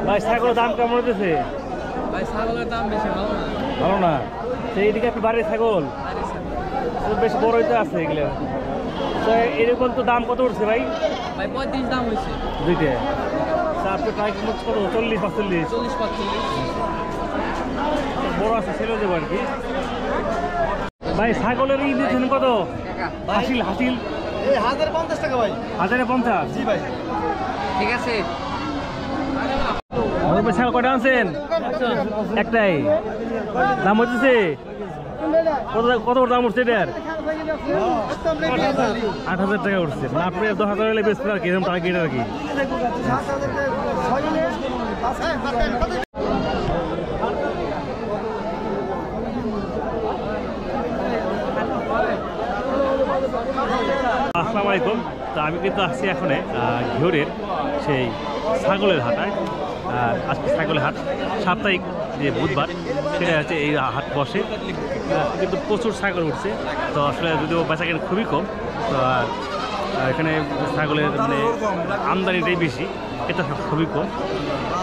ভাই ছাগলের দাম কেমন হতেছে? ভাই ছাগলের দাম বেশি ভালো না। সেইদিকে আপনি বাড়ির ছাগল বেশ বড় হইতে আছে এগুলো। তো এরকম তো দাম কত উঠছে ভাই? ভাই 35 দাম হয়েছে দুইটা। আপনি ট্রাই কত 40-45? 40-45 বড় আছে ছিল যে আর কি। ভাই ছাগলের ই দিচ্ছেন কত? হাসিল 1050 টাকা ভাই। 1050? জি ভাই। ঠিক আছে। ছাগল কয়টা আনছেন? একটাই। দাম হচ্ছে কত দাম উঠছে এটার? 8,000 টাকা উঠছে। না আপনি 10,000 হলে বেশি আর কি, এরকম টার্গেট আর কি। আসসালামু আলাইকুম। তো আমি কিন্তু আসছি এখন ঘিওরের সেই ছাগলের হাটায়। আর আজকে ছাগলের হাট সাপ্তাহিক যে বুধবার, সেটা হচ্ছে এই হাট বসে। কিন্তু প্রচুর ছাগল উঠছে। তো আসলে যদিও বেচাকেনা খুবই কম, তো আর এখানে ছাগলের মানে আমদানিটাই বেশি, এটা খুবই কম।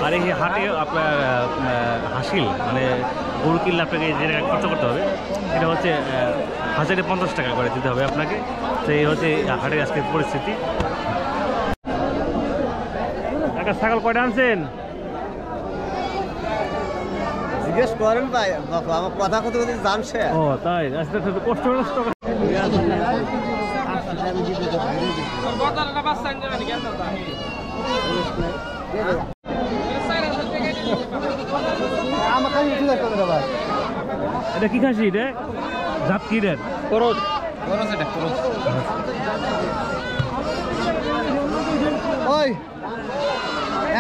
আর এই হাটে আপনার হাসিল মানে গরু কিনলে আপনাকে যে টাকা খরচা করতে হবে, সেটা হচ্ছে 1050 টাকা করে দিতে হবে আপনাকে। তো এই হচ্ছে হাটের আজকের পরিস্থিতি। একটা ছাগল কয়টা আনছেন? জিজ্ঞেস করেন ভাই, আমার কথা কত জানছে। ও তাই, আজকে কষ্ট এটা কি খাসি? এটা জাত কি? রে ওই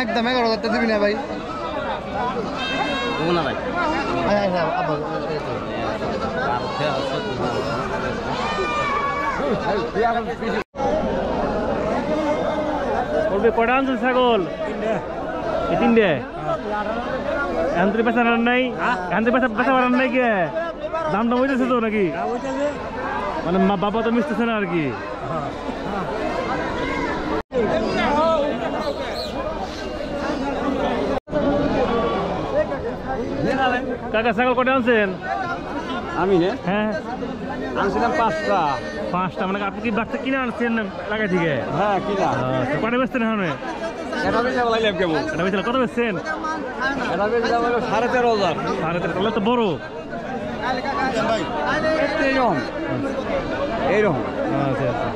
একদম 11,000 টাকা দিবি না ভাই? না ভাই। কটা আনছেন ছাগল? এই তিনটে। এখন তুই পেশা রান নাই? এখন তুই পেশা রান নাই কে? দাম দাম হইতেছে তো নাকি? মানে বাবা তো মিশতেছে না আর কি। কাকা ছাগল কটা আনছেন? আমি না, হ্যাঁ আনছিলাম 5টা। মানে আপনি কি বাচ্চা কিনে আনছেন টাকা থেকে? হ্যাঁ কিনা। কটা বেচতেন এখন? এটা বেচা বলাইলাম কেমন? এটা বেচলেন কত বেচছেন? এটা বেচা বলো 13,500। 13,500 তাহলে তো বড়। এইরকম আচ্ছা আচ্ছা।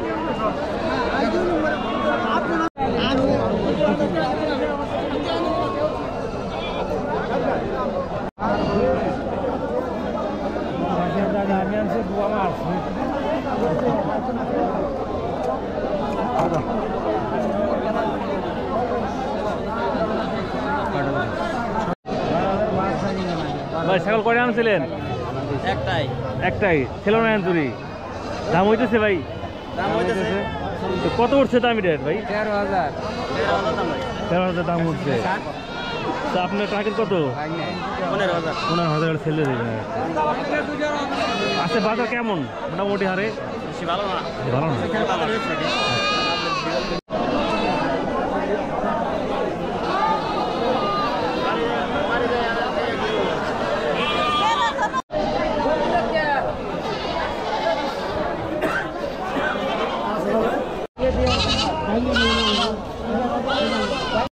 ভাই ছাগল কয়টা আনছিলেন? একটাই ছিল না এন্তরি। দাম হইতেছে ভাই? দাম হইতেছে তো কত উঠছে দাম এটার ভাই? 13,000 দাম উঠছে। তো আপনার টার্গেট কত? 15,000 ছেলে দেবেন। আচ্ছা বাজার কেমন মোটামুটি হারে? ভালো না। ভালো না।